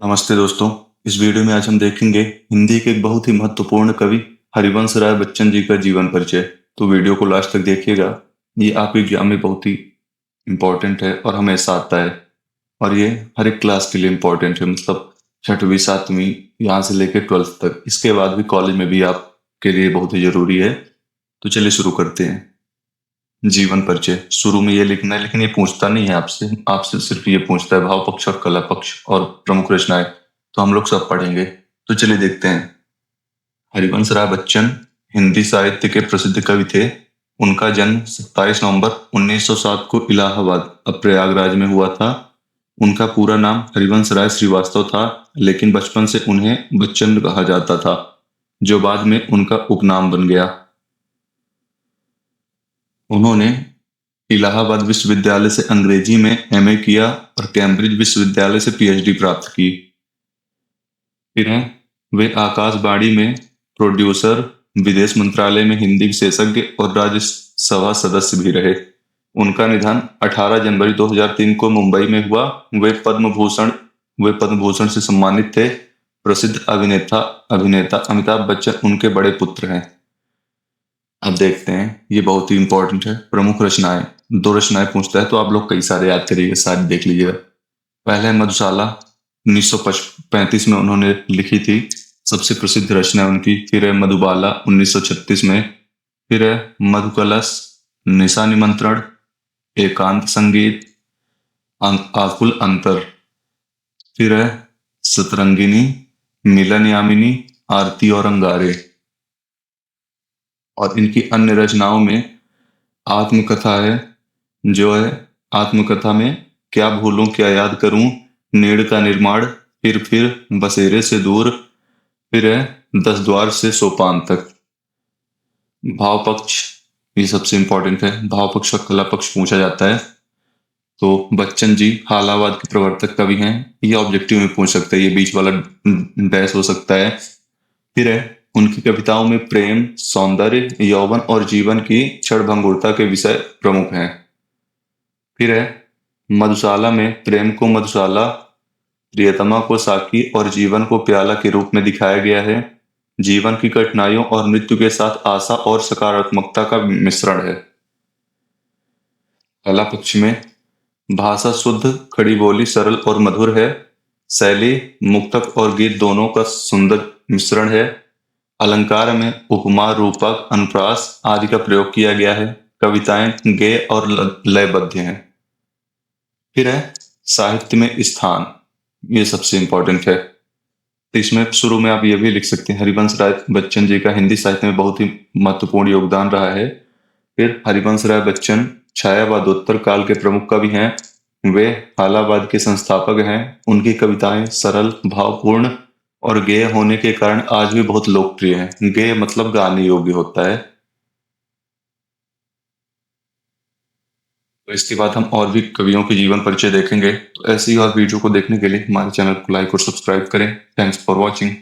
नमस्ते दोस्तों। इस वीडियो में आज हम देखेंगे हिंदी के एक बहुत ही महत्वपूर्ण कवि हरिवंश राय बच्चन जी का जीवन परिचय। तो वीडियो को लास्ट तक देखिएगा। ये आपके एग्जाम में बहुत ही इम्पोर्टेंट है और हमेशा आता है, और ये हर एक क्लास के लिए इम्पोर्टेंट है। मतलब छठवीं सातवीं यहाँ से लेकर 12th तक, इसके बाद भी कॉलेज में भी आपके लिए बहुत ही जरूरी है। तो चलिए शुरू करते हैं। जीवन परिचय शुरू में ये लिखना है, लेकिन ये पूछता नहीं है आपसे। आपसे सिर्फ ये पूछता है भाव पक्ष और कला पक्ष और प्रमुख रचनाएं। तो हम लोग सब पढ़ेंगे। तो चलिए देखते हैं। हरिवंश राय बच्चन हिंदी साहित्य के प्रसिद्ध कवि थे। उनका जन्म 27 नवंबर 1907 को इलाहाबाद अब प्रयागराज में हुआ था। उनका पूरा नाम हरिवंश राय श्रीवास्तव था, लेकिन बचपन से उन्हें बच्चन कहा जाता था, जो बाद में उनका उपनाम बन गया। उन्होंने इलाहाबाद विश्वविद्यालय से अंग्रेजी में एमए किया और कैम्ब्रिज विश्वविद्यालय से पीएचडी प्राप्त की। फिर वे आकाशवाणी में प्रोड्यूसर, विदेश मंत्रालय में हिंदी विशेषज्ञ और राज्यसभा सदस्य भी रहे। उनका निधन 18 जनवरी 2003 को मुंबई में हुआ। वे पद्म भूषण से सम्मानित थे। प्रसिद्ध अभिनेता अमिताभ बच्चन उनके बड़े पुत्र हैं। अब देखते हैं, ये बहुत ही इंपॉर्टेंट है। प्रमुख रचनाएं, दो रचनाएं पूछता है तो आप लोग कई सारे याद करिएगा, सारी देख लीजिएगा। पहले है मधुशाला, 1935 में उन्होंने लिखी थी, सबसे प्रसिद्ध रचना उनकी। फिर है मधुबाला 1936 में। फिर है मधुकलश, निशा निमंत्रण, एकांत संगीत, आकुल अंतर। फिर है सतरंगिनी, मिलन यामिनी, आरती और अंगारे। और इनकी अन्य रचनाओं में आत्मकथा है, जो है आत्मकथा में क्या भूलूं क्या याद करूं, नीड़ का निर्माण, फिर बसेरे से दूर। फिर है 10 द्वार से सोपान तक। भाव पक्ष, ये सबसे इंपॉर्टेंट है। भाव पक्ष और कला पक्ष पूछा जाता है। तो बच्चन जी हालावाद के प्रवर्तक कवि हैं। ये ऑब्जेक्टिव में पूछ सकते हैं, ये बीच वाला डैश हो सकता है। फिर है उनकी कविताओं में प्रेम, सौंदर्य, यौवन और जीवन की क्षणभंगुरता के विषय प्रमुख हैं। फिर है मधुशाला में प्रेम को मधुशाला, प्रियतमा को साकी और जीवन को प्याला के रूप में दिखाया गया है। जीवन की कठिनाइयों और मृत्यु के साथ आशा और सकारात्मकता का मिश्रण है। कला पक्ष में भाषा शुद्ध, खड़ी बोली सरल और मधुर है। शैली मुक्तक और गीत दोनों का सुंदर मिश्रण है। अलंकार में उपमा, रूपक, अनुप्रास आदि का प्रयोग किया गया है। कविताएं गेय और लयबद्ध हैं। फिर है साहित्य में स्थान, ये सबसे इंपॉर्टेंट है। तो इसमें शुरू में आप ये भी लिख सकते हैं, हरिवंश राय बच्चन जी का हिंदी साहित्य में बहुत ही महत्वपूर्ण योगदान रहा है। फिर हरिवंश राय बच्चन छायावादोत्तर काल के प्रमुख कवि हैं। वे हालावाद के संस्थापक हैं। उनकी कविताएं सरल, भावपूर्ण और गेय होने के कारण आज भी बहुत लोकप्रिय हैं। गेय मतलब गाने योग्य होता है। तो इसके बाद हम और भी कवियों के जीवन परिचय देखेंगे। तो ऐसी ही और वीडियो को देखने के लिए हमारे चैनल को लाइक और सब्सक्राइब करें। Thanks for watching.